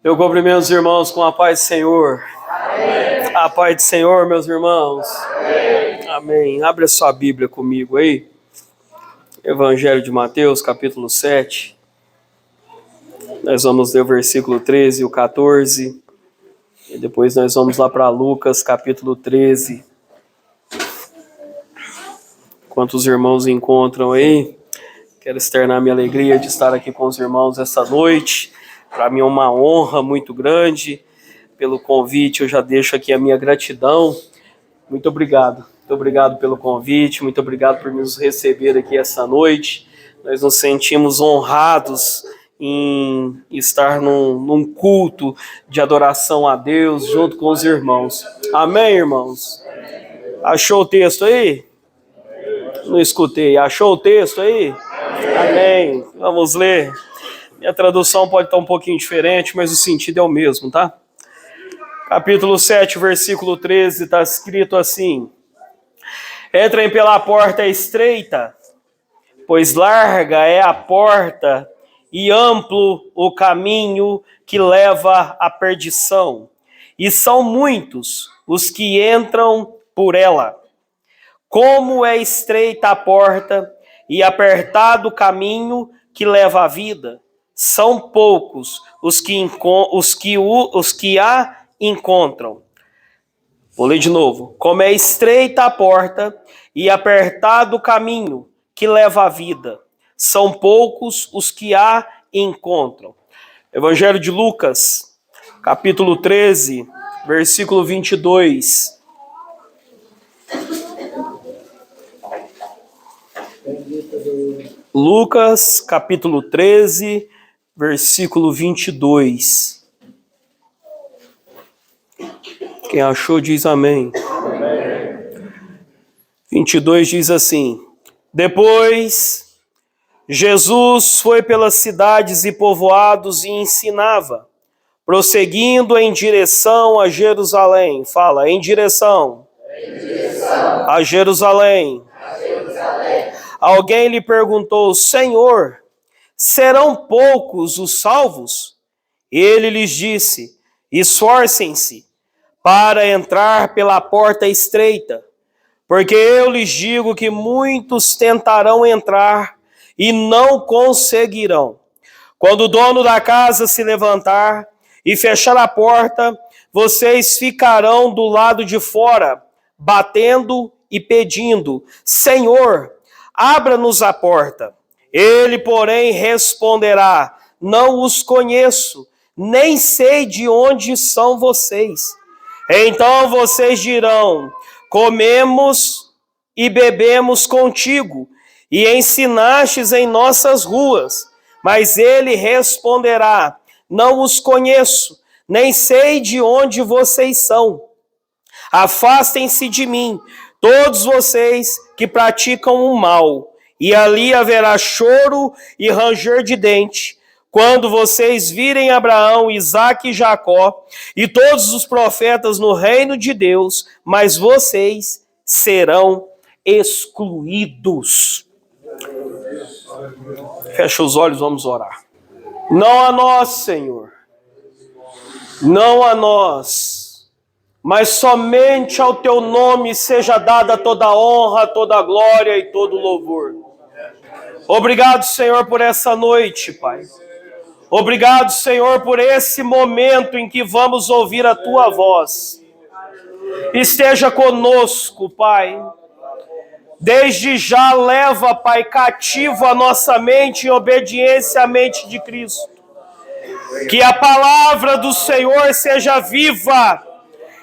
Eu cumprimento os irmãos com a paz do Senhor. Amém. A paz do Senhor, meus irmãos. Amém. Amém. Abre a sua Bíblia comigo aí. Evangelho de Mateus, capítulo 7. Nós vamos ler o versículo 13 e o 14. E depois nós vamos lá para Lucas, capítulo 13. Enquanto os irmãos encontram aí, quero externar minha alegria de estar aqui com os irmãos essa noite. Para mim é uma honra muito grande. Pelo convite, eu já deixo aqui a minha gratidão. Muito obrigado. Muito obrigado pelo convite, muito obrigado por nos receber aqui essa noite. Nós nos sentimos honrados em estar num culto de adoração a Deus junto com os irmãos. Amém, irmãos? Achou o texto aí? Não escutei. Achou o texto aí? Amém. Vamos ler. Minha tradução pode estar um pouquinho diferente, mas o sentido é o mesmo, tá? Capítulo 7, versículo 13, está escrito assim: Entrem pela porta estreita, pois larga é a porta e amplo o caminho que leva à perdição, e são muitos os que entram por ela. Como é estreita a porta e apertado o caminho que leva à vida, são poucos os que a encontram. Vou ler de novo. Como é estreita a porta e apertado o caminho que leva à vida, são poucos os que a encontram. Evangelho de Lucas, capítulo 13, versículo 22. Lucas, capítulo 13, versículo 22. Quem achou diz amém. Amém. 22 diz assim: Depois, Jesus foi pelas cidades e povoados e ensinava, prosseguindo em direção a Jerusalém. Fala, em direção a Jerusalém. Alguém lhe perguntou: Senhor, serão poucos os salvos? Ele lhes disse: Esforcem-se para entrar pela porta estreita, porque eu lhes digo que muitos tentarão entrar e não conseguirão. Quando o dono da casa se levantar e fechar a porta, vocês ficarão do lado de fora, batendo e pedindo: Senhor, abra-nos a porta. Ele, porém, responderá: Não os conheço, nem sei de onde são vocês. Então vocês dirão: Comemos e bebemos contigo, e ensinastes em nossas ruas. Mas ele responderá: Não os conheço, nem sei de onde vocês são. Afastem-se de mim, todos vocês que praticam o mal, e ali haverá choro e ranger de dente, quando vocês virem Abraão, Isaque e Jacó, e todos os profetas no reino de Deus, mas vocês serão excluídos. Fecha os olhos, vamos orar. Não a nós, Senhor, não a nós, mas somente ao teu nome seja dada toda a honra, toda a glória e todo o louvor. Obrigado, Senhor, por essa noite, Pai. Obrigado, Senhor, por esse momento em que vamos ouvir a Tua voz. Esteja conosco, Pai. Desde já leva, Pai, cativo a nossa mente em obediência à mente de Cristo. Que a palavra do Senhor seja viva,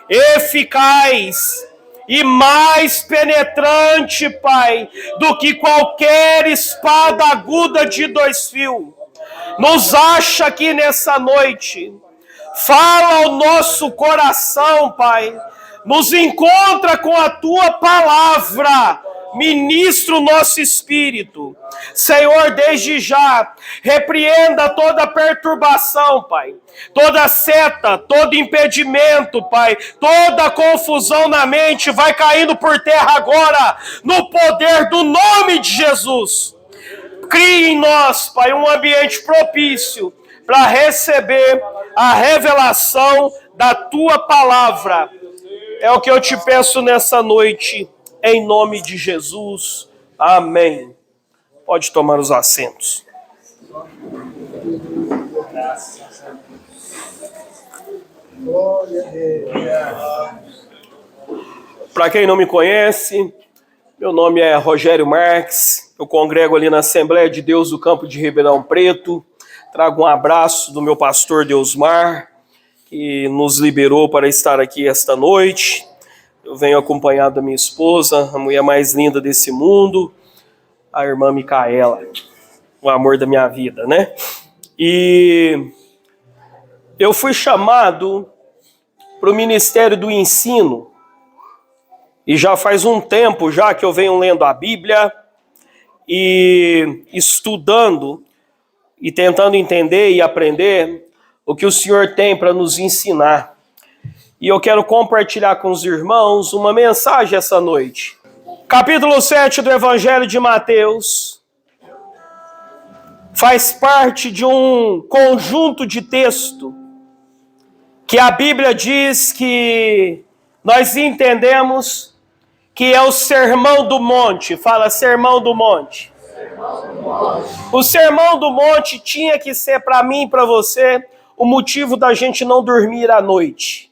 eficaz e mais penetrante, Pai, do que qualquer espada aguda de 2 fios. Nos acha aqui nessa noite. Fala ao nosso coração, Pai. Nos encontra com a Tua palavra. Ministra o nosso espírito. Senhor, desde já, repreenda toda perturbação, Pai. Toda seta, todo impedimento, Pai. Toda confusão na mente vai caindo por terra agora, no poder do nome de Jesus. Crie em nós, Pai, um ambiente propício para receber a revelação da tua palavra. É o que eu te peço nessa noite, em nome de Jesus. Amém. Pode tomar os assentos. Para quem não me conhece, meu nome é Rogério Marques, eu congrego ali na Assembleia de Deus do Campo de Ribeirão Preto. Trago um abraço do meu pastor Deusmar, que nos liberou para estar aqui esta noite. Eu venho acompanhado da minha esposa, a mulher mais linda desse mundo, a irmã Micaela, o amor da minha vida, né? E eu fui chamado para o Ministério do Ensino, e já faz um tempo já que eu venho lendo a Bíblia e estudando e tentando entender e aprender o que o Senhor tem para nos ensinar. E eu quero compartilhar com os irmãos uma mensagem essa noite. Capítulo 7 do Evangelho de Mateus faz parte de um conjunto de texto que a Bíblia diz que nós entendemos que é o Sermão do Monte. Fala, Sermão do Monte. O Sermão do Monte tinha que ser para mim e para você o motivo da gente não dormir à noite.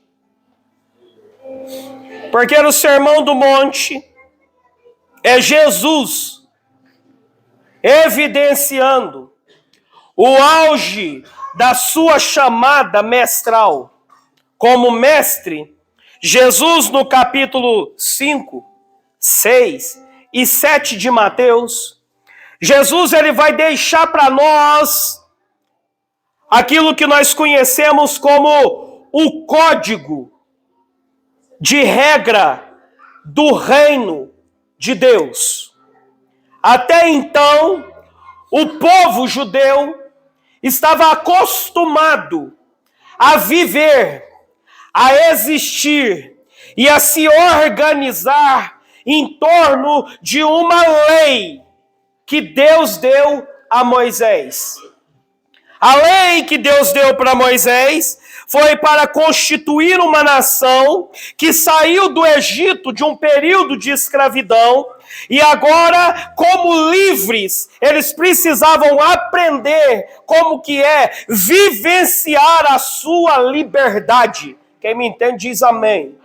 Porque no Sermão do Monte é Jesus evidenciando o auge da sua chamada mestral. Como mestre, Jesus no capítulo 5, 6 e 7 de Mateus, Jesus ele vai deixar para nós aquilo que nós conhecemos como o código de regra do reino de Deus. Até então, o povo judeu estava acostumado a viver, a existir e a se organizar em torno de uma lei que Deus deu a Moisés. A lei que Deus deu para Moisés foi para constituir uma nação que saiu do Egito de um período de escravidão e agora, como livres, eles precisavam aprender como que é vivenciar a sua liberdade. Quem me entende diz amém.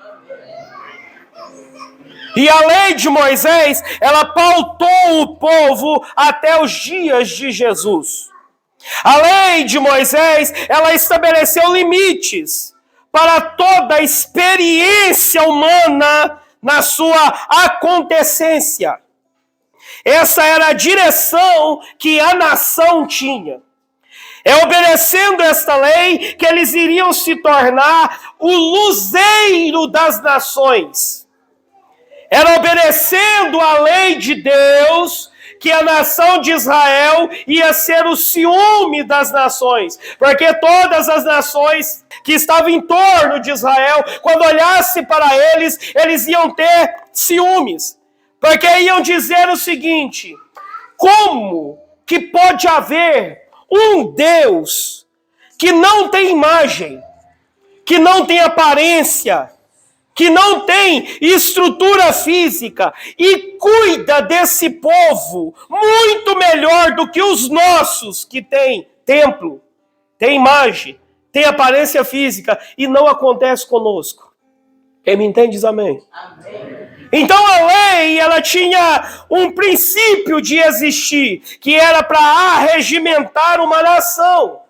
E a lei de Moisés, ela pautou o povo até os dias de Jesus. A lei de Moisés, ela estabeleceu limites para toda a experiência humana na sua acontecência. Essa era a direção que a nação tinha. É obedecendo esta lei que eles iriam se tornar o luzeiro das nações. Era obedecendo a lei de Deus que a nação de Israel ia ser o ciúme das nações. Porque todas as nações que estavam em torno de Israel, quando olhasse para eles, eles iam ter ciúmes. Porque iam dizer o seguinte: como que pode haver um Deus que não tem imagem, que não tem aparência, que não tem estrutura física e cuida desse povo muito melhor do que os nossos, que tem templo, tem imagem, tem aparência física, e não acontece conosco? Quem me entende diz amém. Amém. Então a lei, ela tinha um princípio de existir, que era para arregimentar uma nação.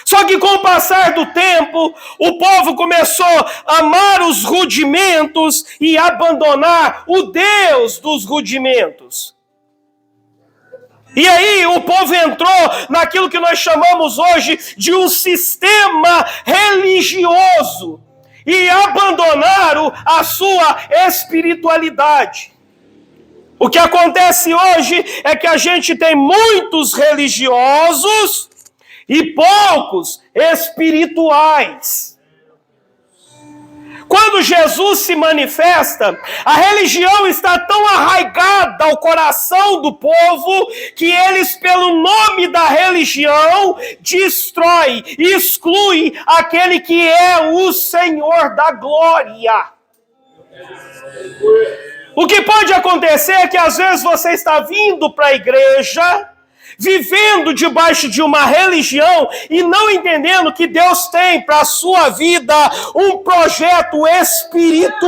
Só que com o passar do tempo, o povo começou a amar os rudimentos e abandonar o Deus dos rudimentos. E aí o povo entrou naquilo que nós chamamos hoje de um sistema religioso e abandonaram a sua espiritualidade. O que acontece hoje é que a gente tem muitos religiosos e poucos espirituais. Quando Jesus se manifesta, a religião está tão arraigada ao coração do povo que eles, pelo nome da religião, destrói, exclui aquele que é o Senhor da glória. O que pode acontecer é que às vezes você está vindo para a igreja, vivendo debaixo de uma religião e não entendendo que Deus tem para a sua vida um projeto espiritual.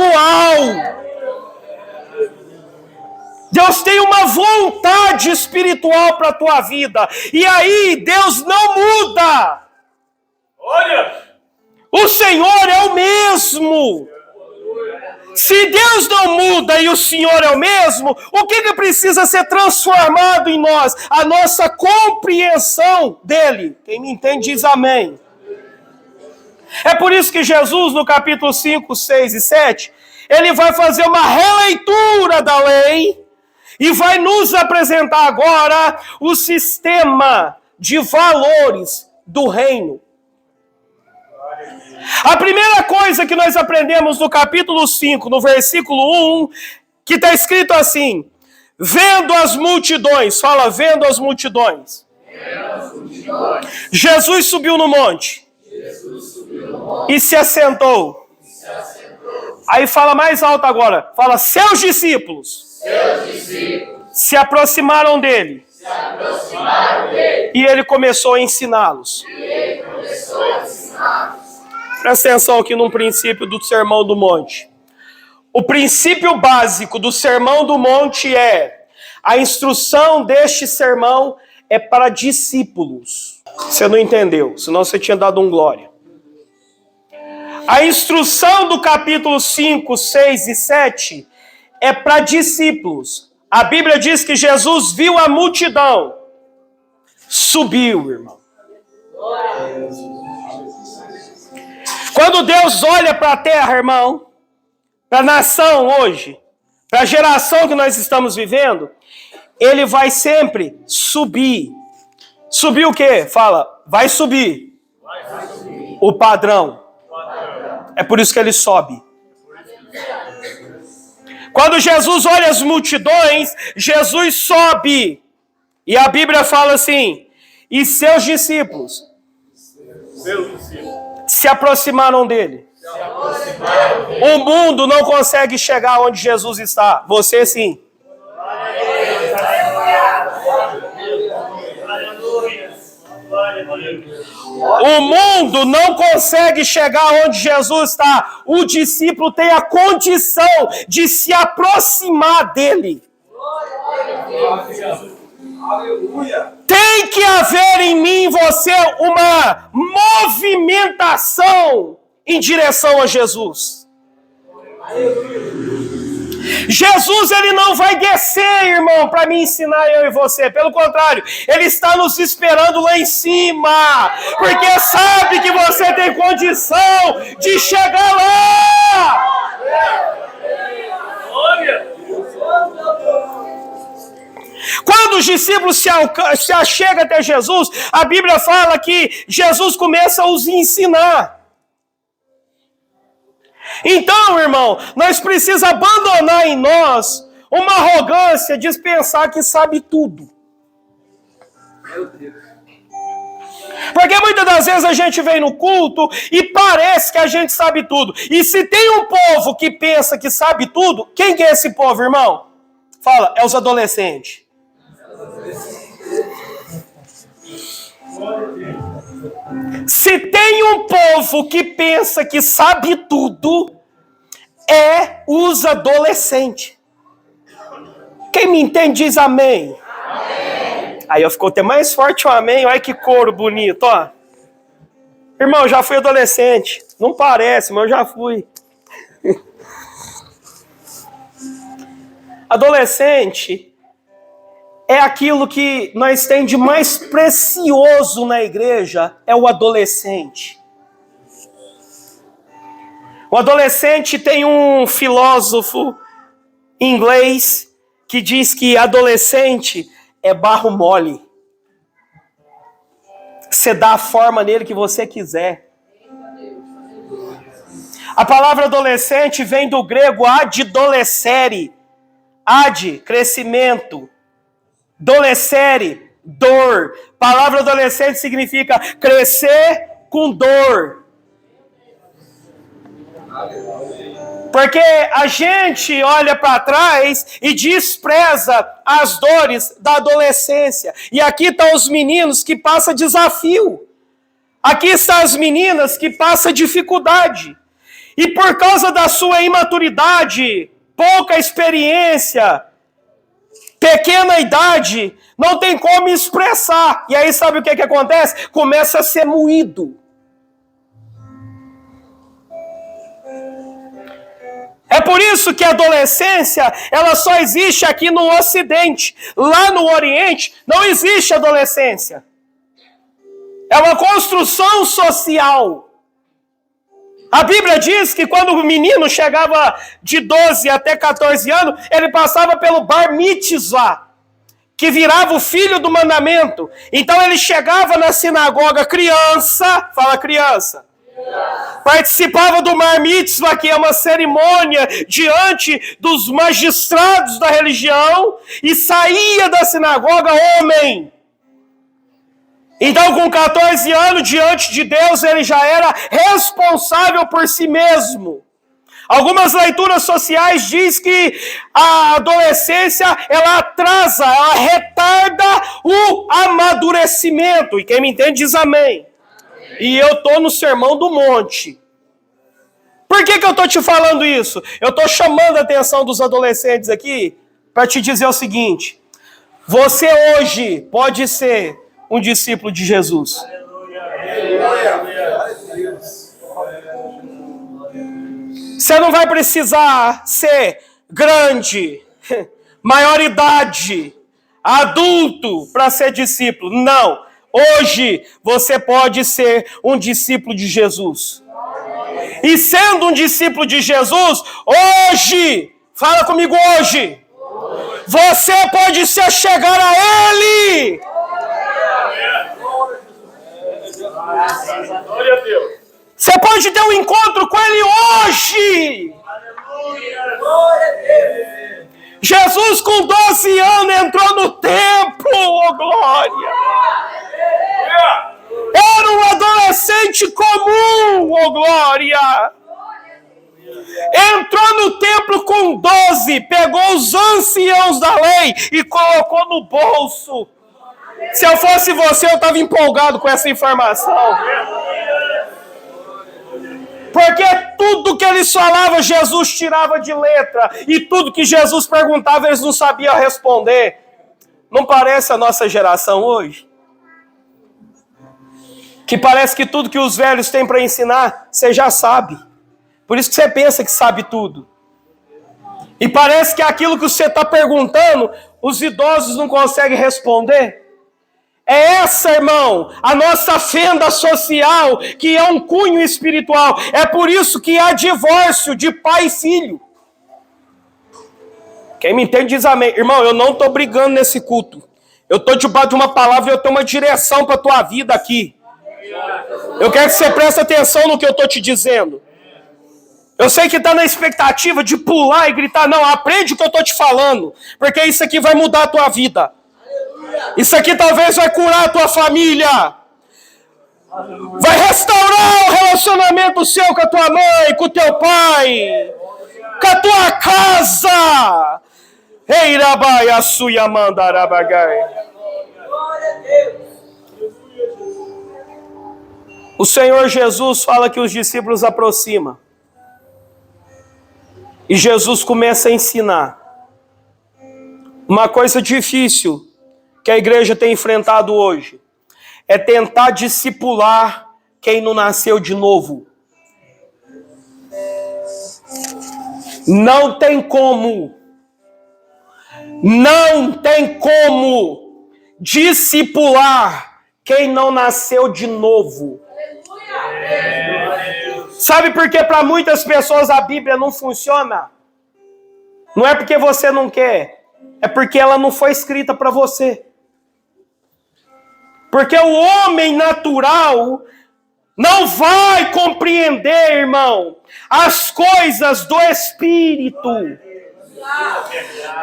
Deus tem uma vontade espiritual para a tua vida. E aí Deus não muda. Olha! O Senhor é o mesmo. Se Deus não muda e o Senhor é o mesmo, o que precisa ser transformado em nós? A nossa compreensão dele. Quem me entende diz amém. É por isso que Jesus, no capítulo 5, 6 e 7, ele vai fazer uma releitura da lei e vai nos apresentar agora o sistema de valores do reino. A primeira coisa que nós aprendemos no capítulo 5, no versículo 1, que está escrito assim: vendo as multidões, fala, vendo as multidões. Jesus subiu no monte. E se assentou. Aí fala mais alto agora, fala, seus discípulos se aproximaram dele. E ele começou a ensiná-los. Presta atenção aqui no princípio do Sermão do Monte. O princípio básico do Sermão do Monte é: a instrução deste sermão é para discípulos. Você não entendeu, senão você tinha dado um glória. A instrução do capítulo 5, 6 e 7 é para discípulos. A Bíblia diz que Jesus viu a multidão. Subiu, irmão. Quando Deus olha para a terra, irmão, para a nação hoje, para a geração que nós estamos vivendo, ele vai sempre subir. Subir o quê? Fala, vai subir. O padrão. É por isso que ele sobe. Quando Jesus olha as multidões, Jesus sobe. E a Bíblia fala assim: e seus discípulos se aproximaram dele. O mundo não consegue chegar onde Jesus está. Você sim. O mundo não consegue chegar onde Jesus está. O discípulo tem a condição de se aproximar dele. Tem que haver em mim e você uma movimentação em direção a Jesus. Jesus, ele não vai descer, irmão, para me ensinar eu e você. Pelo contrário, ele está nos esperando lá em cima, porque sabe que você tem condição de chegar lá. Quando os discípulos se achegam até Jesus, a Bíblia fala que Jesus começa a os ensinar. Então, irmão, nós precisamos abandonar em nós uma arrogância de pensar que sabe tudo. Meu Deus. Porque muitas das vezes a gente vem no culto e parece que a gente sabe tudo. E se tem um povo que pensa que sabe tudo, quem que é esse povo, irmão? Fala, é os adolescentes. Se tem um povo que pensa que sabe tudo, é os adolescentes. Quem me entende diz amém. Amém. Aí ficou até mais forte o amém. Olha que coro bonito, ó. Irmão, já fui adolescente. Não parece, mas eu já fui. Adolescente é aquilo que nós temos de mais precioso na igreja, é o adolescente. O adolescente tem um filósofo inglês que diz que adolescente é barro mole. Você dá a forma nele que você quiser. A palavra adolescente vem do grego adolescere. Ad, crescimento. Dolescere, dor. A palavra adolescente significa crescer com dor. Porque a gente olha para trás e despreza as dores da adolescência. E aqui estão os meninos que passam desafio. Aqui estão as meninas que passam dificuldade. E por causa da sua imaturidade, pouca experiência, pequena idade, não tem como expressar. E aí sabe o que acontece? Começa a ser moído. É por isso que a adolescência, ela só existe aqui no Ocidente. Lá no Oriente, não existe adolescência. É uma construção social. A Bíblia diz que quando o menino chegava de 12 até 14 anos, ele passava pelo bar mitzvah, que virava o filho do mandamento. Então ele chegava na sinagoga criança, fala criança, participava do bar mitzvah, que é uma cerimônia diante dos magistrados da religião, e saía da sinagoga homem. Então, com 14 anos, diante de Deus, ele já era responsável por si mesmo. Algumas leituras sociais dizem que a adolescência, ela atrasa, ela retarda o amadurecimento. E quem me entende diz amém. E eu estou no Sermão do Monte. Por que eu estou te falando isso? Eu estou chamando a atenção dos adolescentes aqui para te dizer o seguinte. Você hoje pode ser um discípulo de Jesus. Você não vai precisar ser grande, maior idade, adulto para ser discípulo. Não. Hoje você pode ser um discípulo de Jesus. E sendo um discípulo de Jesus, hoje, fala comigo hoje, você pode se achegar a Ele. Você pode ter um encontro com Ele hoje. Jesus com 12 anos entrou no templo, oh glória. Era um adolescente comum, oh glória. Entrou no templo com 12, pegou os anciãos da lei e colocou no bolso. Se eu fosse você, eu estava empolgado com essa informação. Porque tudo que eles falavam, Jesus tirava de letra. E tudo que Jesus perguntava, eles não sabiam responder. Não parece a nossa geração hoje? Que parece que tudo que os velhos têm para ensinar, você já sabe. Por isso que você pensa que sabe tudo. E parece que aquilo que você está perguntando, os idosos não conseguem responder. É essa, irmão, a nossa fenda social, que é um cunho espiritual. É por isso que há divórcio de pai e filho. Quem me entende diz amém. Irmão, eu não estou brigando nesse culto. Eu estou debaixo de uma palavra e eu tenho uma direção para a tua vida aqui. Eu quero que você preste atenção no que eu estou te dizendo. Eu sei que está na expectativa de pular e gritar. Não, aprende o que eu estou te falando. Porque isso aqui vai mudar a tua vida. Isso aqui talvez vai curar a tua família. Vai restaurar o relacionamento seu com a tua mãe, com o teu pai, com a tua casa. Eirabaia suyamandarabagai. O Senhor Jesus fala que os discípulos aproximam. E Jesus começa a ensinar. Uma coisa difícil que a igreja tem enfrentado hoje é tentar discipular quem não nasceu de novo. Não tem como discipular quem não nasceu de novo. Sabe por que para muitas pessoas a Bíblia não funciona? Não é porque você não quer, é porque ela não foi escrita para você. Porque o homem natural não vai compreender, irmão, as coisas do Espírito.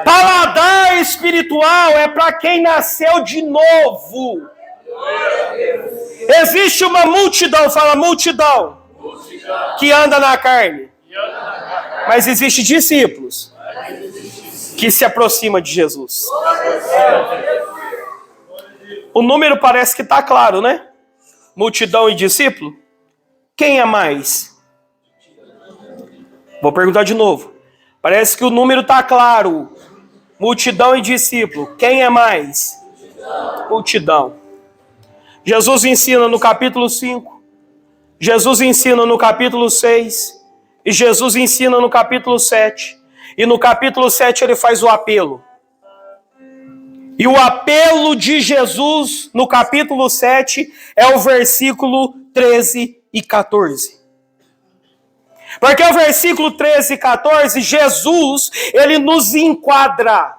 Paladar espiritual é para quem nasceu de novo. Existe uma multidão, fala multidão, que anda na carne. Mas existe discípulos que se aproximam de Jesus. O número parece que está claro, né? Multidão e discípulo. Quem é mais? Vou perguntar de novo. Parece que o número está claro. Multidão e discípulo. Quem é mais? Multidão. Jesus ensina no capítulo 5. Jesus ensina no capítulo 6. E Jesus ensina no capítulo 7. E no capítulo 7 ele faz o apelo. E o apelo de Jesus no capítulo 7 é o versículo 13 e 14. Porque o versículo 13 e 14, Jesus, ele nos enquadra.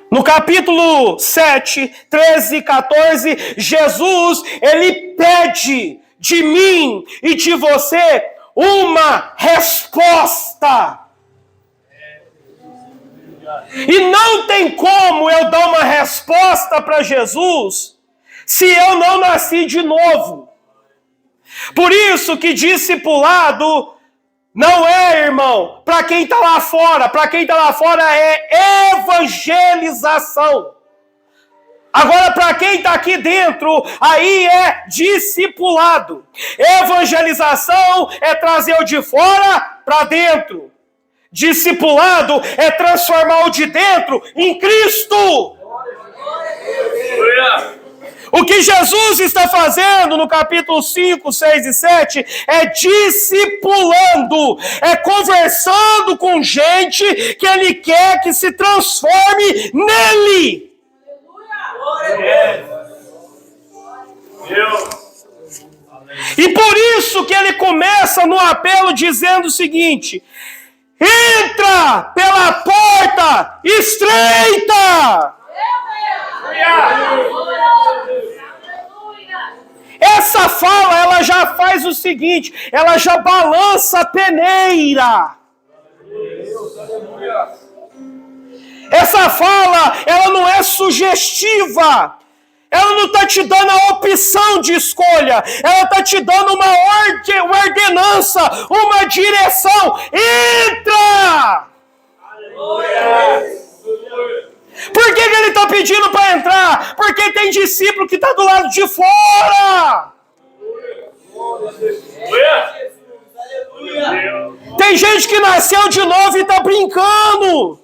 No capítulo 7, 13 e 14, Jesus, ele pede de mim e de você uma resposta. E não tem como eu dar uma resposta para Jesus se eu não nasci de novo. Por isso que discipulado não é, irmão, para quem está lá fora. Para quem está lá fora é evangelização. Agora, para quem está aqui dentro, aí é discipulado. Evangelização é trazer o de fora para dentro. Discipulado é transformar o de dentro em Cristo. O que Jesus está fazendo no capítulo 5, 6 e 7 é discipulando, é conversando com gente que ele quer que se transforme nele. E por isso que ele começa no apelo dizendo o seguinte: entra pela porta estreita. Essa fala, ela já faz o seguinte, ela já balança a peneira. Essa fala, ela não é sugestiva. Ela não está te dando a opção de escolha. Ela está te dando uma ordenança, uma direção. Entra! Por que ele está pedindo para entrar? Porque tem discípulo que está do lado de fora. Tem gente que nasceu de novo e está brincando.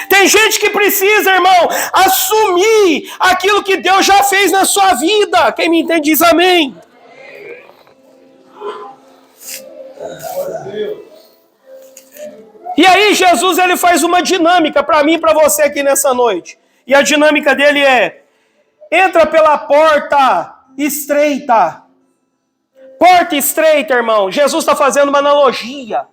Tem gente que precisa, irmão, assumir aquilo que Deus já fez na sua vida. Quem me entende diz amém. E aí Jesus, ele faz uma dinâmica para mim e para você aqui nessa noite. E a dinâmica dele é: entra pela porta estreita. Porta estreita, irmão. Jesus está fazendo uma analogia.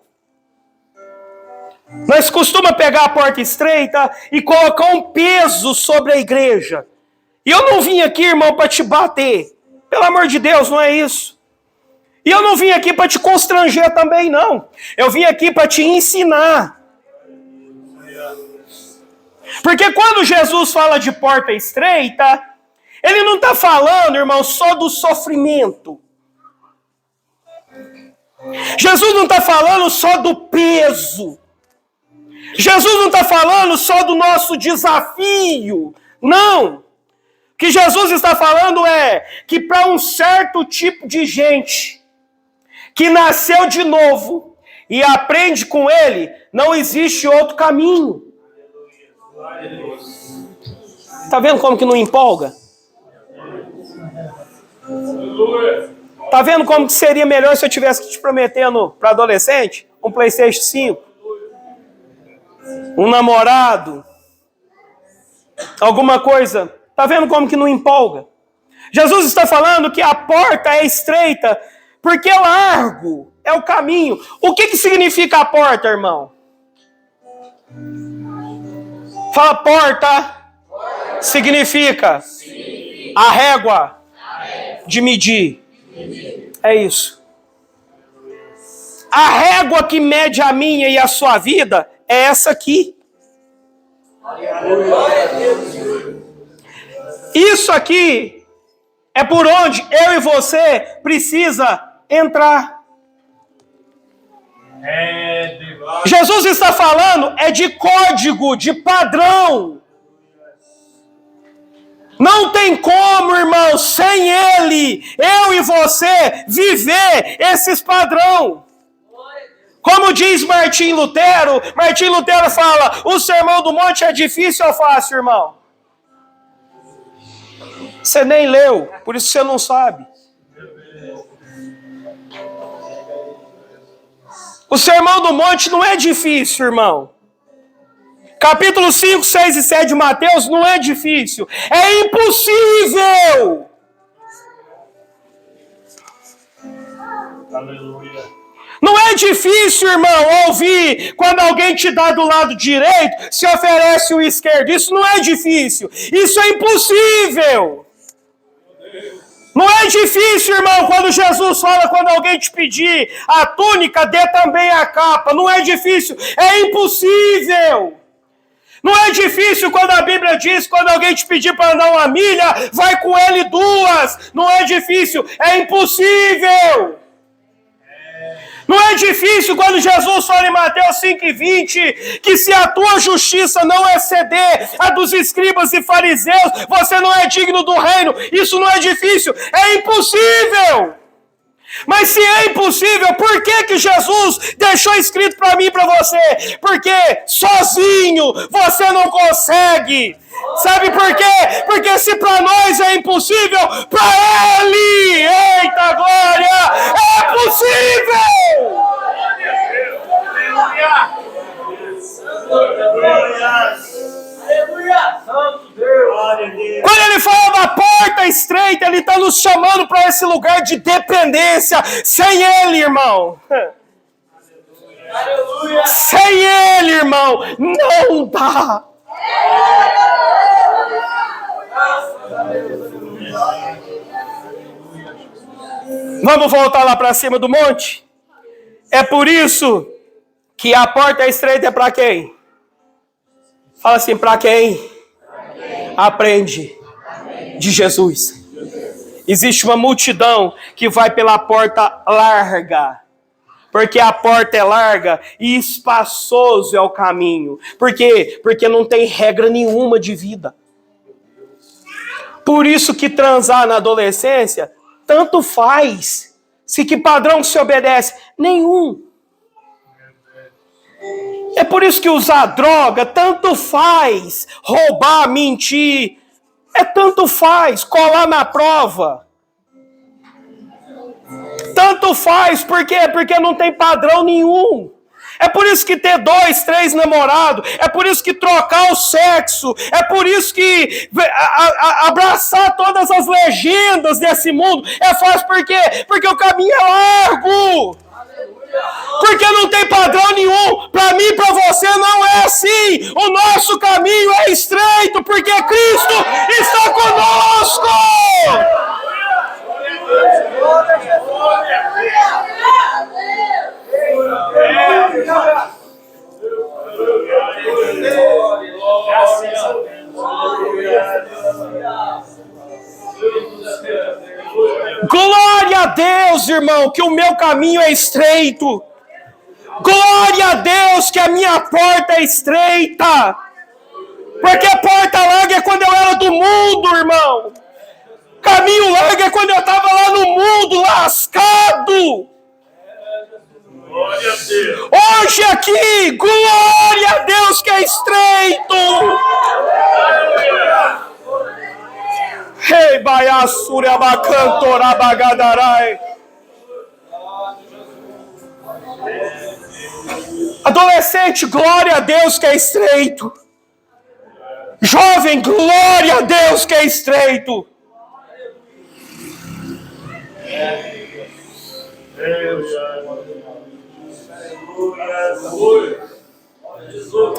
Nós costumamos pegar a porta estreita e colocar um peso sobre a igreja. E eu não vim aqui, irmão, para te bater. Pelo amor de Deus, não é isso. E eu não vim aqui para te constranger também, não. Eu vim aqui para te ensinar. Porque quando Jesus fala de porta estreita, ele não está falando, irmão, só do sofrimento. Jesus não está falando só do peso. Jesus não está falando só do nosso desafio. Não. O que Jesus está falando é que para um certo tipo de gente que nasceu de novo e aprende com ele, não existe outro caminho. Tá vendo como que não empolga? Tá vendo como que seria melhor se eu tivesse que te prometendo para adolescente um PlayStation 5? Um namorado? Alguma coisa? Tá vendo como que não empolga? Jesus está falando que a porta é estreita porque largo é o caminho. O que significa a porta, irmão? Fala porta. significa a régua de medir. É isso. A régua que mede a minha e a sua vida é essa aqui. Isso aqui é por onde eu e você precisa entrar. Jesus está falando de código, de padrão. Não tem como, irmão, sem ele, eu e você, viver esses padrão. Como diz Martim Lutero fala, o Sermão do Monte é difícil ou fácil, irmão? Você nem leu, por isso você não sabe. O Sermão do Monte não é difícil, irmão. Capítulo 5, 6 e 7 de Mateus não é difícil. É impossível. Aleluia. Não é difícil, irmão, ouvir quando alguém te dá do lado direito, se oferece o esquerdo. Isso não é difícil. Isso é impossível. Não é difícil, irmão, quando Jesus fala, quando alguém te pedir a túnica, dê também a capa. Não é difícil, é impossível. Não é difícil quando a Bíblia diz, quando alguém te pedir para andar 1 milha, vai com ele 2. Não é difícil, é impossível. Não é difícil quando Jesus fala em Mateus 5:20 que se a tua justiça não exceder a dos escribas e fariseus, você não é digno do reino. Isso não é difícil, é impossível. Mas se é impossível, por que Jesus deixou escrito para mim e para você? Porque sozinho você não consegue. Sabe por quê? Porque se para nós é impossível, para Ele, eita glória, é possível! Quando ele fala da porta estreita, ele está nos chamando para esse lugar de dependência. Sem Ele, irmão. Sem Ele, irmão, não dá. Vamos voltar lá para cima do monte? É por isso que a porta estreita é para quem? Fala assim, para quem? Aprende de Jesus. Existe uma multidão que vai pela porta larga. Porque a porta é larga e espaçoso é o caminho. Por quê? Porque não tem regra nenhuma de vida. Por isso que transar na adolescência, tanto faz. Se que padrão que se obedece? Nenhum. É por isso que usar droga, tanto faz. Roubar, mentir, tanto faz. Colar na prova. Tanto faz, por quê? Porque não tem padrão nenhum. É por isso que ter 2, 3 namorados, é por isso que trocar o sexo, é por isso que abraçar todas as legendas desse mundo é fácil, por quê? Porque o caminho é largo. Porque não tem padrão nenhum. Para mim e para você não é assim. O nosso caminho é estreito, porque Cristo está conosco. Glória a Deus, irmão, que o meu caminho é estreito. Glória a Deus que a minha porta é estreita. Porque a porta larga é quando eu era do mundo, irmão. Caminho largo é quando eu estava lá no mundo, lascado. Hoje aqui, glória a Deus que é estreito. Rei Baiassuri Abacantorá Bagadarai. Adolescente, glória a Deus que é estreito. Jovem, glória a Deus que é estreito.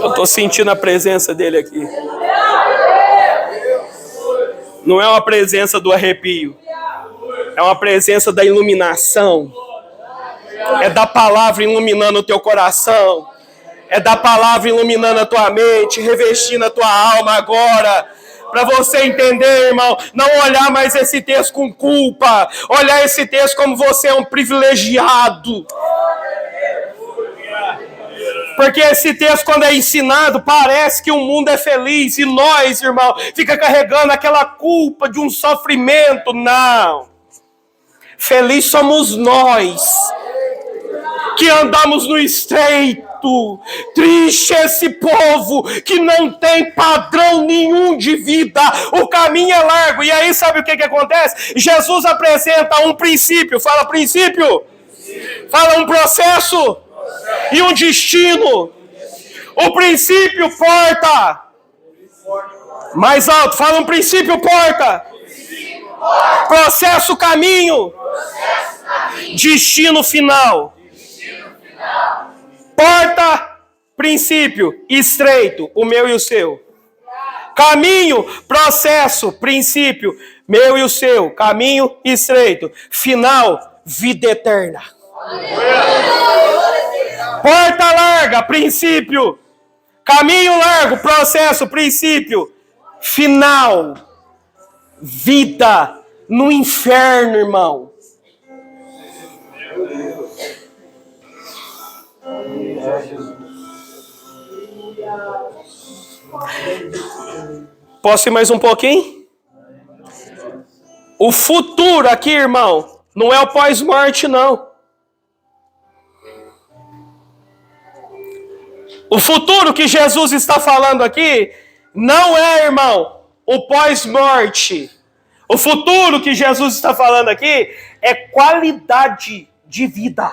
Eu estou sentindo a presença dele aqui. Não é uma presença do arrepio. É uma presença da iluminação. É da palavra iluminando o teu coração. É da palavra iluminando a tua mente, revestindo a tua alma agora. Para você entender, irmão, não olhar mais esse texto com culpa. Olhar esse texto como você é um privilegiado. Porque esse texto, quando é ensinado, parece que o mundo é feliz. E nós, irmão, fica carregando aquela culpa de um sofrimento. Não. Feliz somos nós, que andamos no estreito. Triste esse povo que não tem padrão nenhum de vida. O caminho é largo. E aí sabe o que acontece? Jesus apresenta um princípio. Fala princípio. Fala um processo. E um destino. O princípio, porta. Mais alto. Fala um princípio, porta. Processo, caminho. Destino final. Porta, princípio, estreito, o meu e o seu. Caminho, processo, princípio, meu e o seu. Caminho estreito. Final, vida eterna. Porta larga, princípio. Caminho largo, processo, princípio. Final, vida no inferno, irmão. Posso ir mais um pouquinho? O futuro aqui, irmão, não é o pós-morte, não. O futuro que Jesus está falando aqui não é, irmão, o pós-morte. O futuro que Jesus está falando aqui é qualidade de vida.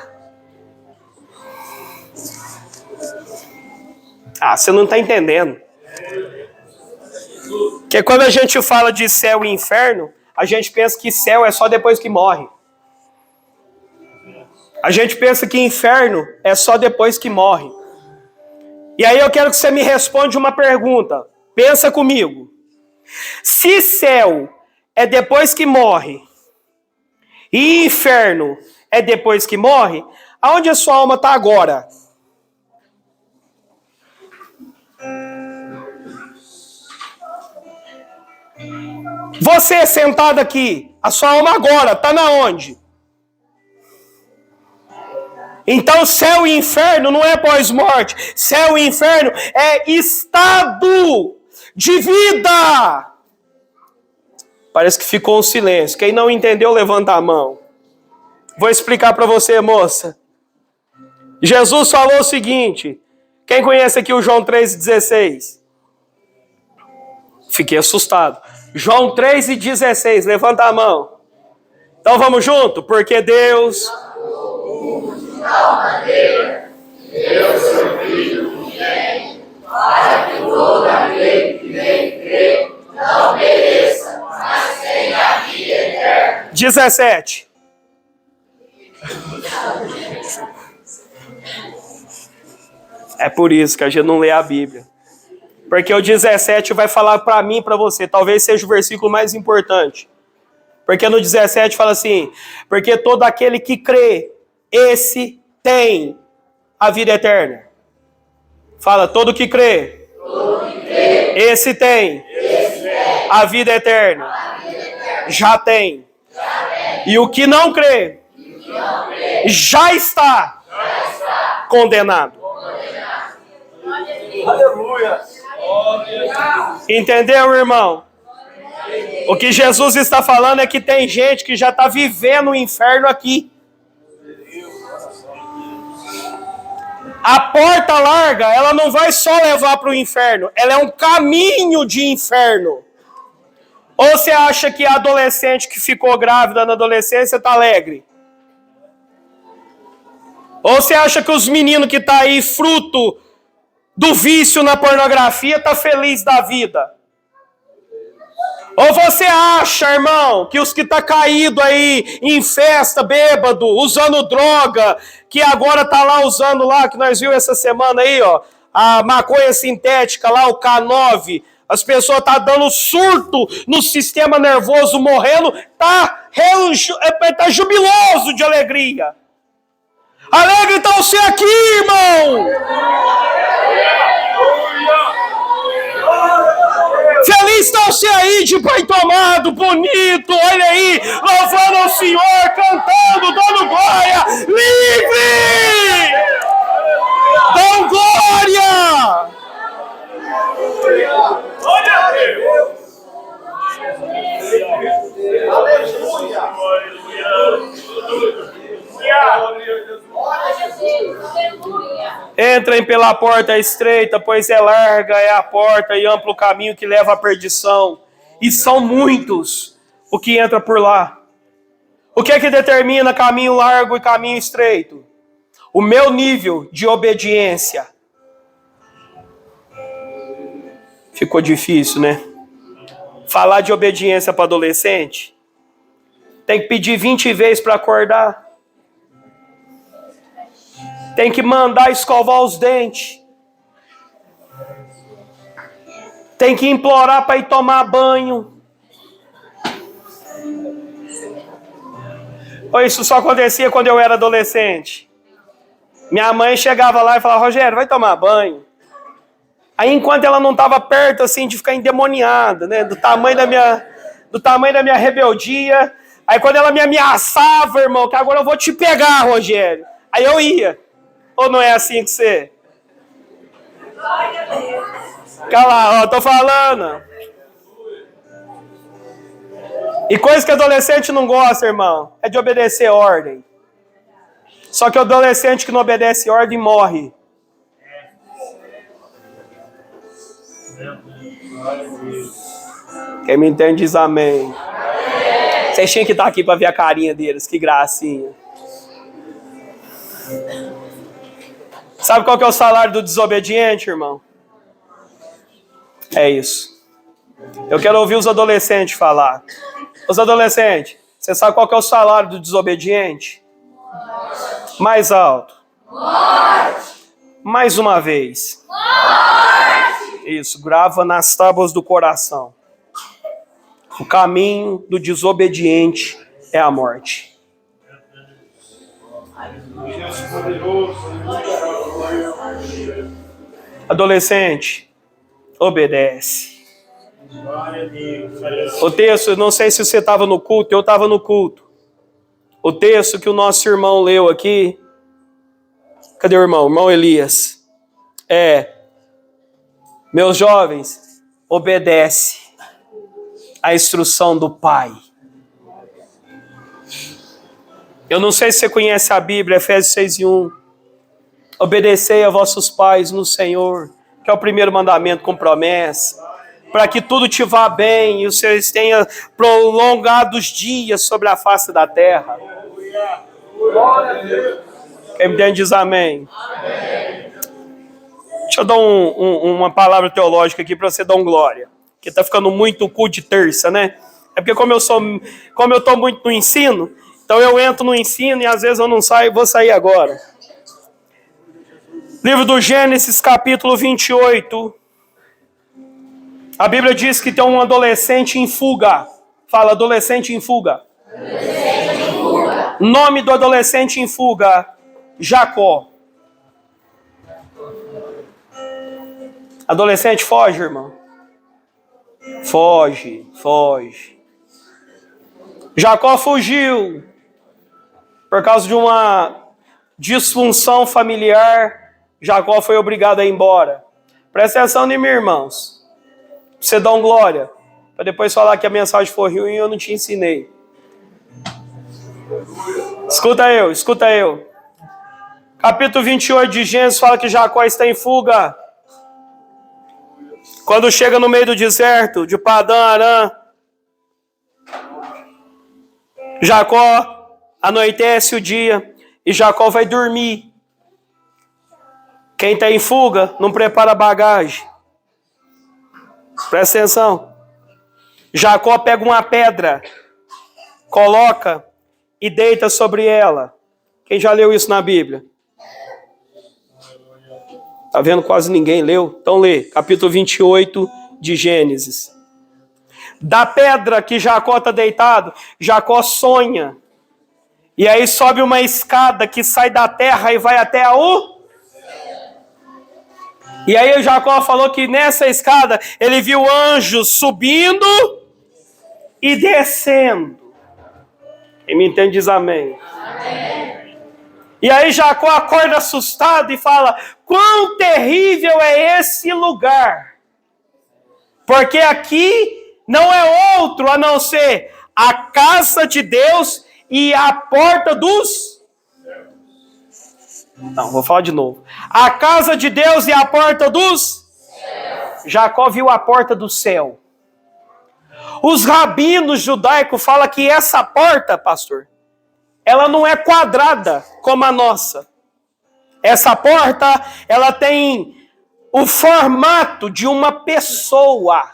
Ah, você não está entendendo. Porque quando a gente fala de céu e inferno, a gente pensa que céu é só depois que morre. A gente pensa que inferno é só depois que morre. E aí eu quero que você me responda uma pergunta. Pensa comigo. Se céu é depois que morre e inferno é depois que morre, aonde a sua alma está agora? Você sentado aqui, a sua alma agora está na onde? Então céu e inferno não é pós-morte. Céu e inferno é estado de vida. Parece que ficou um silêncio. Quem não entendeu, levanta a mão. Vou explicar para você, moça. Jesus falou o seguinte. Quem conhece aqui o João 3,16? Fiquei assustado. João 3,16, levanta a mão. Então vamos junto? Porque Deus... tal maneira, Deus seu Filho unigênito, para que todo aquele que nele crê não pereça, mas tenha a vida eterna. 17. É por isso que a gente não lê a Bíblia. Porque o 17 vai falar para mim e para você. Talvez seja o versículo mais importante. Porque no 17 fala assim: porque todo aquele que crê, esse tem a vida eterna. Fala, todo que crê, esse tem a vida eterna. Já tem. E o que não crê, já está condenado. Aleluia. Entendeu, irmão? O que Jesus está falando é que tem gente que já está vivendo o inferno aqui. A porta larga, ela não vai só levar para o inferno, ela é um caminho de inferno. Ou você acha que a adolescente que ficou grávida na adolescência está alegre? Ou você acha que os meninos que estão aí fruto do vício na pornografia está feliz da vida? Ou você acha, irmão, que os que estão caídos aí em festa, bêbado, usando droga, que agora tá lá usando lá, que nós vimos essa semana aí, ó, a maconha sintética lá, o K9, As pessoas estão dando surto no sistema nervoso, morrendo, tá jubiloso de alegria. Alegre estão você aqui, irmão. Feliz estão você aí de pai tomado, bonito, olha aí, louvando ao Senhor, cantando, dando glória, livre! Dão glória! Glória a Deus! Entrem pela porta estreita, pois é larga é a porta e amplo o caminho que leva à perdição. E são muitos o que entra por lá. O que é que determina caminho largo e caminho estreito? O meu nível de obediência. Ficou difícil, né? Falar de obediência para adolescente. Tem que pedir 20 vezes para acordar. Tem que mandar escovar os dentes. Tem que implorar para ir tomar banho. Isso só acontecia quando eu era adolescente. Minha mãe chegava lá e falava, Rogério, vai tomar banho. Aí enquanto ela não estava perto assim de ficar endemoniada, né, do tamanho da minha rebeldia, aí quando ela me ameaçava, irmão, que agora eu vou te pegar, Rogério. Aí eu ia. Ou não é assim que você? Cala, ó, tô falando. E coisa que adolescente não gosta, irmão, é de obedecer ordem. Só que o adolescente que não obedece ordem morre. Quem me entende diz amém. Vocês tinham que estar aqui para ver a carinha deles, que gracinha. Sabe qual que é o salário do desobediente, irmão? É isso. Eu quero ouvir os adolescentes falar. Os adolescentes, você sabe qual que é o salário do desobediente? Mais alto. Mais uma vez. Isso, grava nas tábuas do coração. O caminho do desobediente é a morte. Adolescente, obedece. O texto, não sei se você estava no culto, eu estava no culto. O texto que o nosso irmão leu aqui, cadê o irmão? Irmão Elias. Meus jovens, obedece a instrução do Pai. Eu não sei se você conhece a Bíblia, Efésios 6:1. Obedecei a vossos pais no Senhor, que é o primeiro mandamento com promessa, para que tudo te vá bem e vocês tenham prolongados dias sobre a face da terra. Quem me entende diz amém. Deixa eu dar uma palavra teológica aqui para você dar glória. Que está ficando muito culto de terça, né? É porque como eu estou muito no ensino, então eu entro no ensino e às vezes eu não saio, vou sair agora. Livro do Gênesis, capítulo 28. A Bíblia diz que tem um adolescente em fuga. Fala, adolescente em fuga. Adolescente em fuga. Nome do adolescente em fuga, Jacó. Adolescente, foge, irmão. Foge. Jacó fugiu por causa de uma disfunção familiar. Jacó foi obrigado a ir embora. Presta atenção em mim, irmãos. Você dá glória. Para depois falar que a mensagem foi ruim e eu não te ensinei. Escuta eu. Capítulo 28 de Gênesis fala que Jacó está em fuga. Quando chega no meio do deserto de Padã Arã, Jacó, anoitece o dia e Jacó vai dormir. Quem está em fuga não prepara bagagem. Presta atenção. Jacó pega uma pedra, coloca e deita sobre ela. Quem já leu isso na Bíblia? Tá vendo? Quase ninguém leu. Então lê, capítulo 28 de Gênesis. Da pedra que Jacó está deitado, Jacó sonha. E aí sobe uma escada que sai da terra e vai até a U. E aí o Jacó falou que nessa escada ele viu anjos subindo e descendo. Quem me entende diz amém. Amém. E aí Jacó acorda assustado e fala: quão terrível é esse lugar. Porque aqui não é outro a não ser a casa de Deus e a porta dos... Não, vou falar de novo. A casa de Deus e a porta dos... Jacó viu a porta do céu. Os rabinos judaicos falam que essa porta, pastor, ela não é quadrada como a nossa. Essa porta, ela tem o formato de uma pessoa.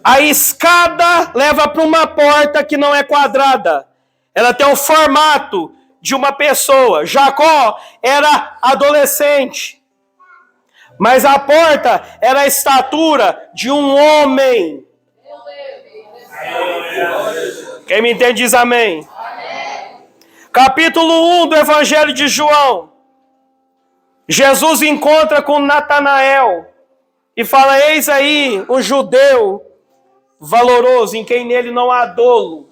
A escada leva para uma porta que não é quadrada. Ela tem o formato de uma pessoa. Jacó era adolescente. Mas a porta era a estatura de um homem. Quem me entende diz amém. Capítulo 1 do Evangelho de João. Jesus encontra com Natanael e fala: eis aí um judeu valoroso, em quem nele não há dolo.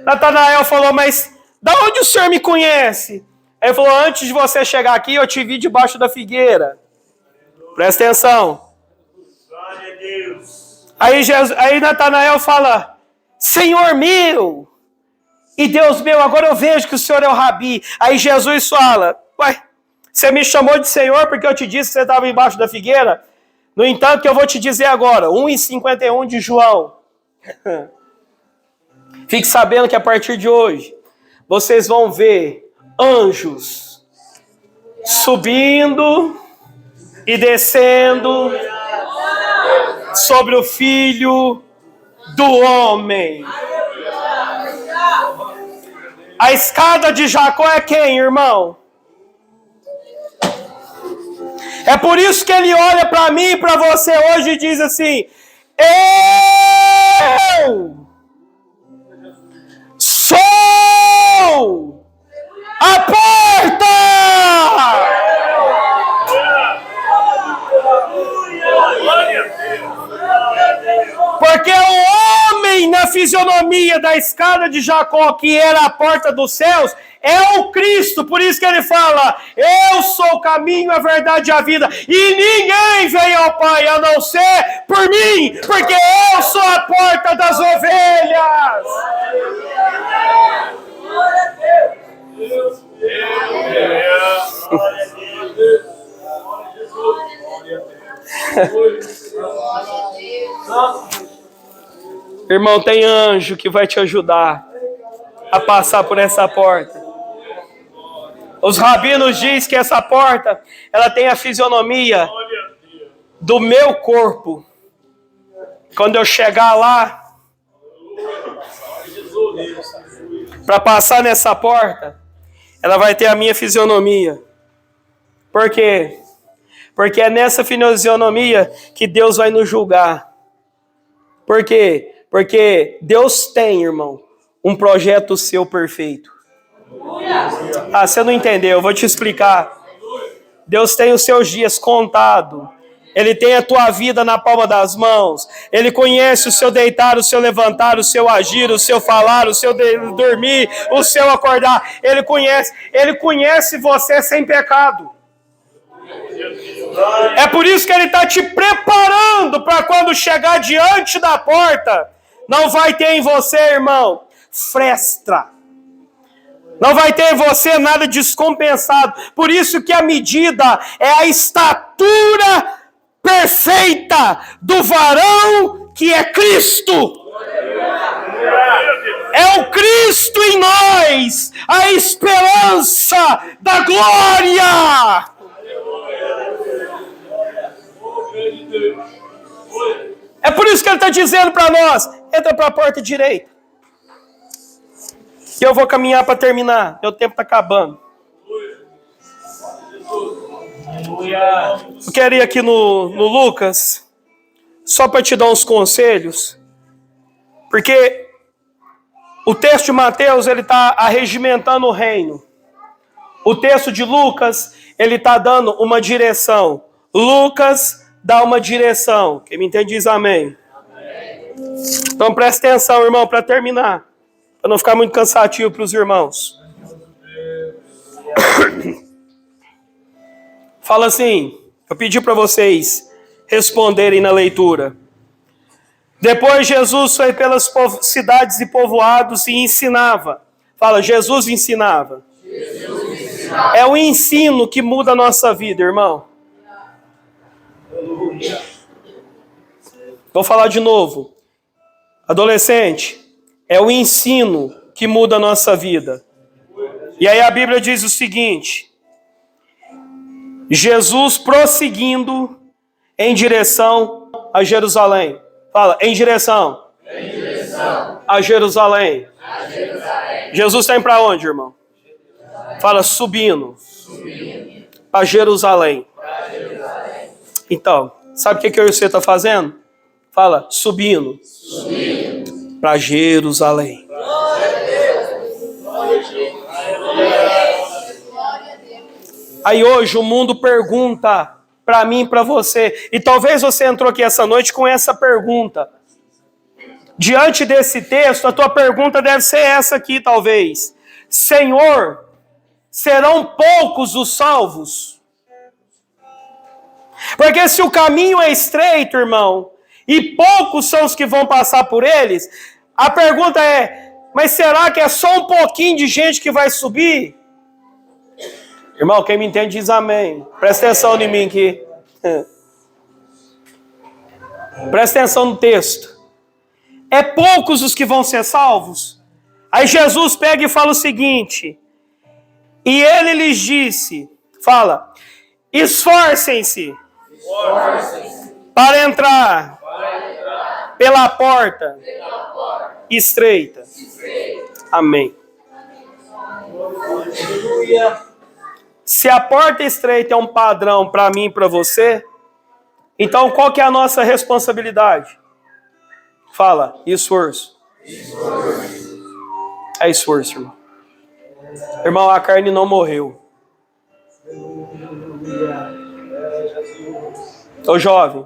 Natanael falou: mas da onde o senhor me conhece? Ele falou: antes de você chegar aqui, eu te vi debaixo da figueira. Presta atenção. Aí Natanael fala: Senhor meu e Deus meu, agora eu vejo que o senhor é o Rabi. Aí Jesus fala: ué, você me chamou de Senhor porque eu te disse que você estava embaixo da figueira? No entanto, que eu vou te dizer agora, 1:51 de João. Fique sabendo que a partir de hoje, vocês vão ver anjos subindo e descendo sobre o Filho do Homem. A escada de Jacó é quem, irmão? É por isso que ele olha para mim e para você hoje e diz assim: eu sou a porta! Porque o homem na fisionomia da escada de Jacó, que era a porta dos céus, é o Cristo. Por isso que ele fala: eu sou o caminho, a verdade e a vida, e ninguém vem ao Pai a não ser por mim, porque eu sou a porta das ovelhas. Irmão, tem anjo que vai te ajudar a passar por essa porta. Os rabinos dizem que essa porta, ela tem a fisionomia do meu corpo. Quando eu chegar lá, para passar nessa porta, ela vai ter a minha fisionomia. Por quê? Porque é nessa fisionomia que Deus vai nos julgar. Por quê? Porque Deus tem, irmão, um projeto seu perfeito. Ah, você não entendeu, eu vou te explicar. Deus tem os seus dias contados. Ele tem a tua vida na palma das mãos. Ele conhece o seu deitar, o seu levantar, o seu agir, o seu falar, o seu dormir, o seu acordar. Ele conhece você sem pecado. É por isso que ele está te preparando para quando chegar diante da porta, não vai ter em você, irmão, fresta. Não vai ter em você nada descompensado. Por isso que a medida é a estatura perfeita do varão que é Cristo. É o Cristo em nós, a esperança da glória. É por isso que ele está dizendo para nós: entra para a porta direita. E eu vou caminhar para terminar. Meu tempo está acabando. Eu quero ir aqui no Lucas, só para te dar uns conselhos, porque o texto de Mateus ele está arregimentando o reino. O texto de Lucas ele está dando uma direção. Lucas dá uma direção. Quem me entende diz amém. Então presta atenção, irmão, para terminar, para não ficar muito cansativo para os irmãos. Fala assim, eu pedi para vocês responderem na leitura. Depois Jesus foi pelas cidades e povoados e ensinava. Fala, Jesus ensinava. É o ensino que muda a nossa vida, irmão. Vou falar de novo. Adolescente, é o ensino que muda a nossa vida. E aí a Bíblia diz o seguinte: Jesus prosseguindo em direção a Jerusalém. Fala, em direção a Jerusalém. Jesus está indo para onde, irmão? Fala, subindo para Jerusalém. Então, sabe o que eu e você está fazendo? Fala, subindo para Jerusalém. Aí hoje o mundo pergunta para mim e para você, e talvez você entrou aqui essa noite com essa pergunta. Diante desse texto, a tua pergunta deve ser essa aqui, talvez. Senhor, serão poucos os salvos? Porque se o caminho é estreito, irmão, e poucos são os que vão passar por eles, a pergunta é, mas será que é só um pouquinho de gente que vai subir? Irmão, quem me entende diz amém. Presta atenção em mim aqui. Presta atenção no texto. É poucos os que vão ser salvos? Aí Jesus pega e fala o seguinte: e ele lhes disse, fala, esforcem-se para entrar pela porta estreita. Amém. Se a porta estreita é um padrão para mim e para você, então qual que é a nossa responsabilidade? Fala, esforço. É esforço, irmão. Irmão, a carne não morreu. Ô jovem,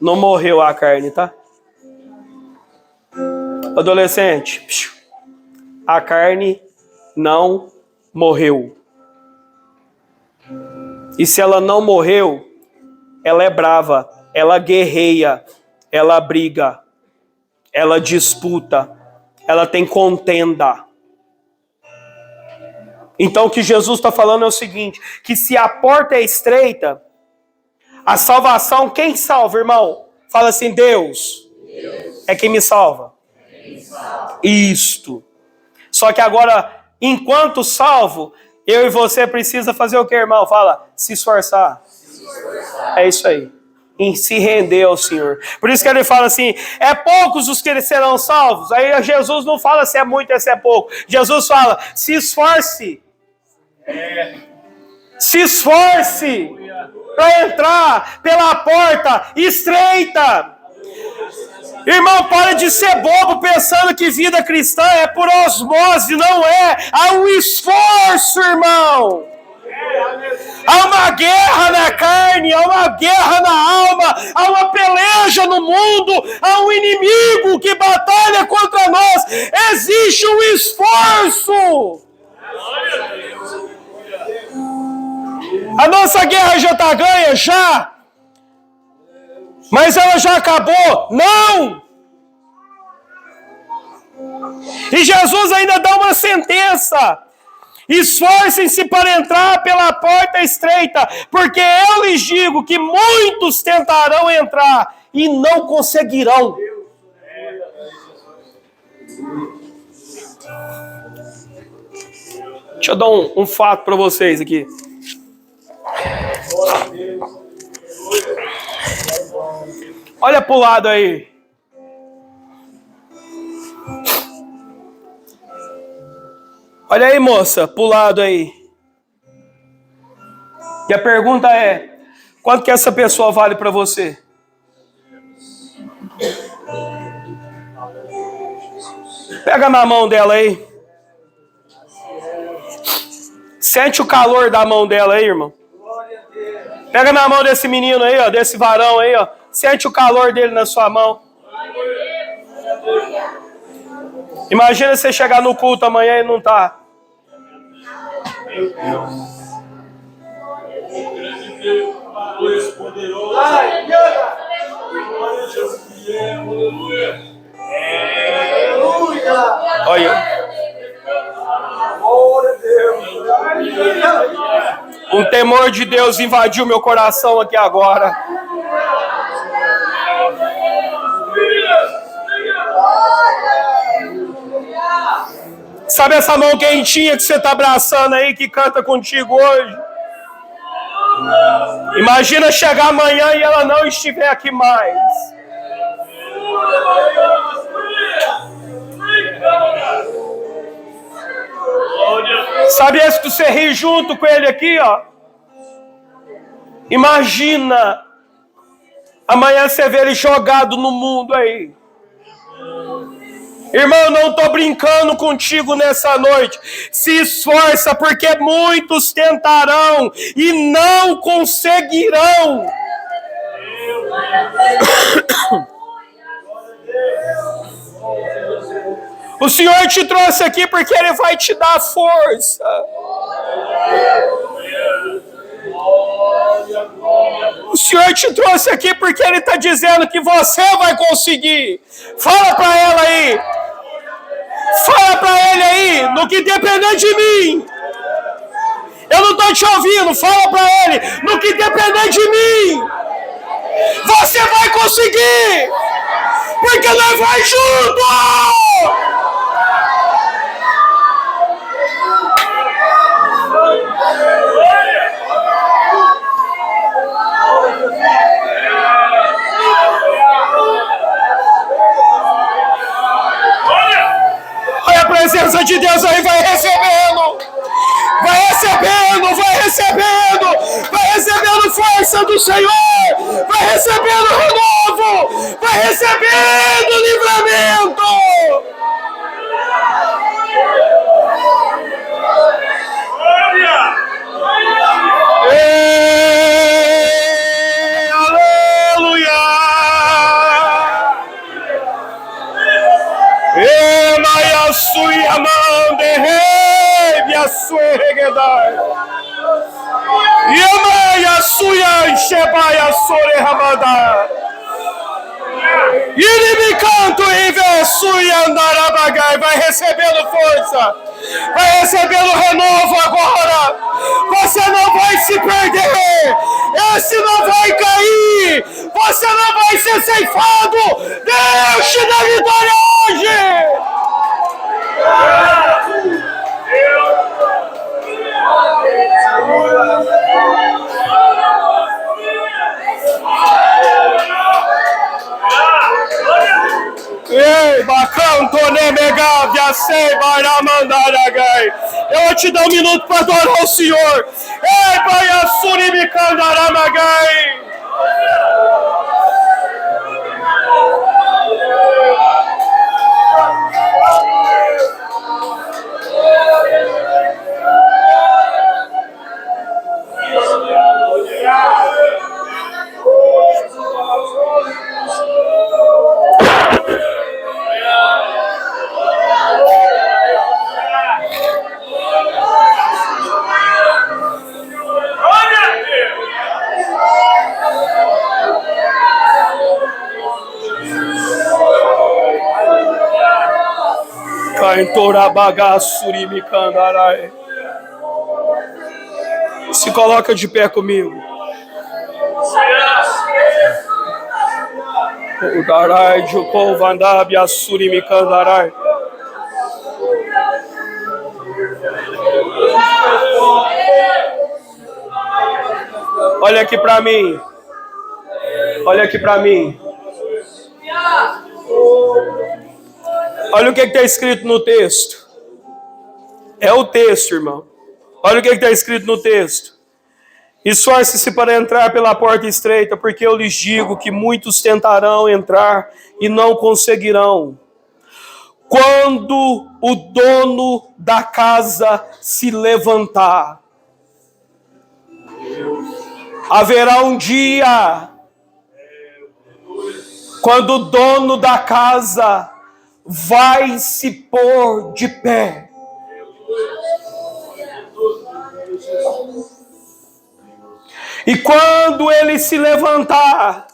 não morreu a carne, tá? Adolescente, a carne não morreu. E se ela não morreu, ela é brava, ela guerreia, ela briga, ela disputa, ela tem contenda. Então o que Jesus está falando é o seguinte, que se a porta é estreita, a salvação, quem salva, irmão? Fala assim, Deus é quem me salva. Isto. Só que agora, enquanto salvo, eu e você precisa fazer o que, irmão? Fala, se esforçar. É isso aí. Em se render ao Senhor. Por isso que ele fala assim, é poucos os que serão salvos. Aí Jesus não fala se é muito ou se é pouco. Jesus fala, se esforce. Se esforce para entrar pela porta estreita. Irmão, para de ser bobo pensando que vida cristã é por osmose, não é. Há um esforço, irmão. Há uma guerra na carne, há uma guerra na alma, há uma peleja no mundo, há um inimigo que batalha contra nós. Existe um esforço. A nossa guerra já está ganha, já. Mas ela já acabou? Não! E Jesus ainda dá uma sentença. Esforcem-se para entrar pela porta estreita, porque eu lhes digo que muitos tentarão entrar e não conseguirão. Deixa eu dar um fato para vocês aqui. Olha pro lado aí. Olha aí, moça, pro lado aí. E a pergunta é: quanto que essa pessoa vale para você? Pega na mão dela aí. Sente o calor da mão dela aí, irmão. Pega na mão desse menino aí, ó, desse varão aí, ó. Sente o calor dele na sua mão. Imagina você chegar no culto amanhã e não tá. Olha. Um temor de Deus invadiu meu coração aqui agora. Sabe essa mão quentinha que você está abraçando aí, que canta contigo hoje? Imagina chegar amanhã e ela não estiver aqui mais. Sabe esse que você ri junto com ele aqui, ó? Imagina amanhã você vê ele jogado no mundo aí. Irmão, eu não estou brincando contigo nessa noite. Se esforça, porque muitos tentarão e não conseguirão. O Senhor te trouxe aqui porque Ele vai te dar força. O Senhor te trouxe aqui porque Ele está dizendo que você vai conseguir. Fala para ela aí. Fala para ele aí, no que depender de mim. Eu não estou te ouvindo. Fala para ele, no que depender de mim. Você vai conseguir. Porque nós vamos juntos. Olha a presença de Deus aí, vai recebendo. Vai recebendo, vai recebendo. Vai recebendo força do Senhor. Vai recebendo renovo. Vai recebendo livramento. Suia mão de rei, a sua regedai. E a suia enxebai a sore ramada. E ele me canto e vê suia andarabagai. Vai recebendo força. Vai recebendo renovo agora. Você não vai se perder. Esse não vai cair. Você não vai ser ceifado. Deus te dá vitória hoje. Ei, bacanto nemegavia sei baramandaragai. Eu vou te dar um minuto para adorar o Senhor. Ei, baiassuri micandaramagai. Se coloca de pé comigo. O darai de Kovandab Asuri Mikandarai. Olha aqui para mim. Olha aqui para mim. Olha o que está escrito no texto. É o texto, irmão. Olha o que está escrito no texto. Esforce-se para entrar pela porta estreita, porque eu lhes digo que muitos tentarão entrar e não conseguirão. Quando o dono da casa se levantar, haverá um dia quando o dono da casa vai se pôr de pé. E quando ele se levantar,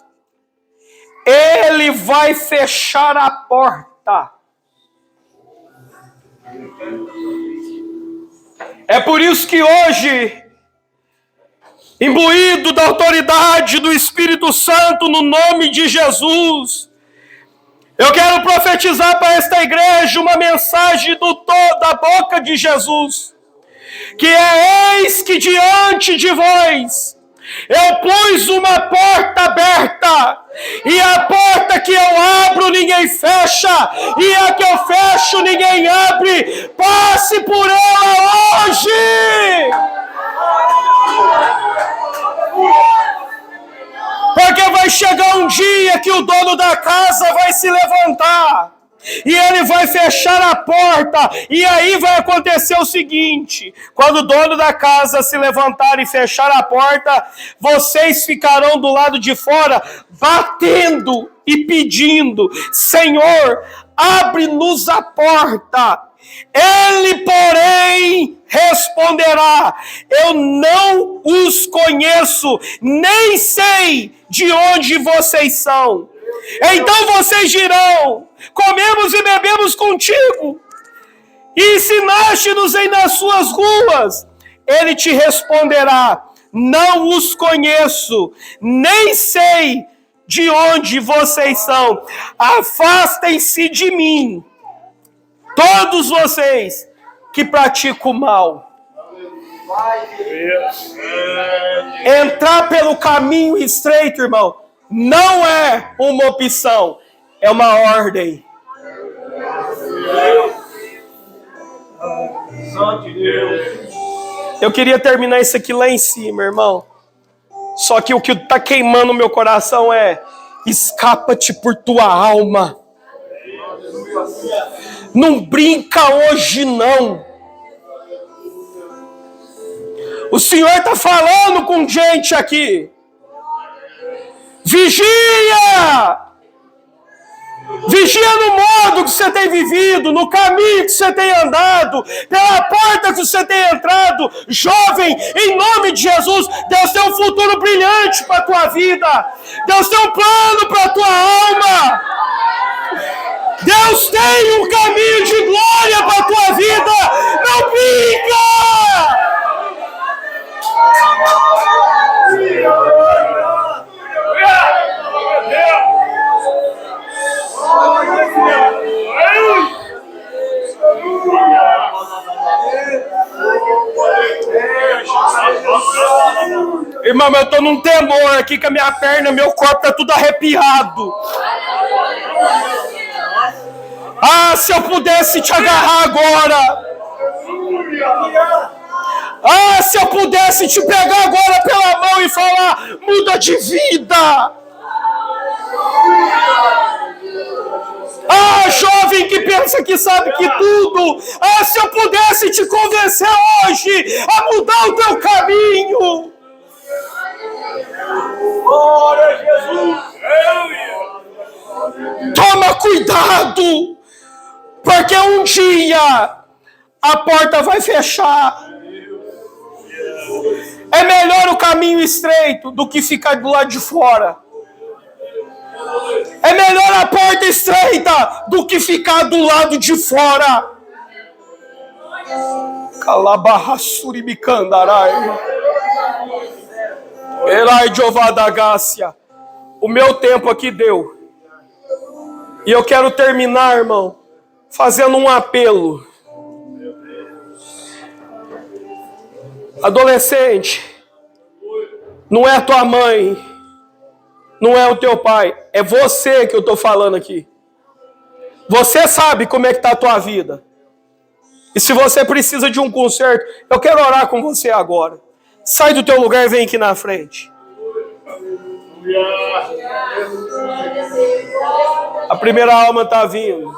ele vai fechar a porta. É por isso que hoje, imbuído da autoridade do Espírito Santo, no nome de Jesus, eu quero profetizar para esta igreja uma mensagem da boca de Jesus, que é: eis que diante de vós eu pus uma porta aberta, e a porta que eu abro ninguém fecha, e a que eu fecho ninguém abre. Passe por ela hoje, porque vai chegar um dia que o dono da casa vai se levantar e ele vai fechar a porta, e aí vai acontecer o seguinte: quando o dono da casa se levantar e fechar a porta, vocês ficarão do lado de fora batendo e pedindo: Senhor, abre-nos a porta. Ele, porém, responderá: eu não os conheço, nem sei de onde vocês são. Então vocês dirão: comemos e bebemos contigo, e ensinaste-nos nas suas ruas. Ele te responderá: não os conheço, nem sei de onde vocês são. Afastem-se de mim, todos vocês que praticam o mal. Entrar pelo caminho estreito, irmão, não é uma opção, é uma ordem. Eu queria terminar isso aqui lá em cima, irmão. Só que o que está queimando o meu coração é: escapa-te por tua alma. Não brinca hoje, não. O Senhor está falando com gente aqui. Vigia! Vigia no modo que você tem vivido, no caminho que você tem andado, pela porta que você tem entrado. Jovem, em nome de Jesus, Deus tem um futuro brilhante para a tua vida. Deus tem um plano para a tua alma. Deus tem um caminho de glória para a tua vida. Não brinca! Irmão, eu estou num temor aqui que a minha perna, meu corpo está tudo arrepiado. Ah, se eu pudesse te agarrar agora. Ah, se eu pudesse te pegar agora pela mão e falar: muda de vida. Ah, jovem que pensa que sabe que tudo. Ah, se eu pudesse te convencer hoje a mudar o teu caminho. Glória a Jesus. Toma cuidado, porque um dia a porta vai fechar. É melhor o caminho estreito do que ficar do lado de fora. É melhor a porta estreita do que ficar do lado de fora. Calabarrassuri bicandarai. Erai Jeová da Gácia. O meu tempo aqui deu. E eu quero terminar, irmão, fazendo um apelo. Adolescente, não é a tua mãe, não é o teu pai, é você que eu estou falando aqui. Você sabe como é que está a tua vida. E se você precisa de um conserto, eu quero orar com você agora. Sai do teu lugar e vem aqui na frente. A primeira alma está vindo.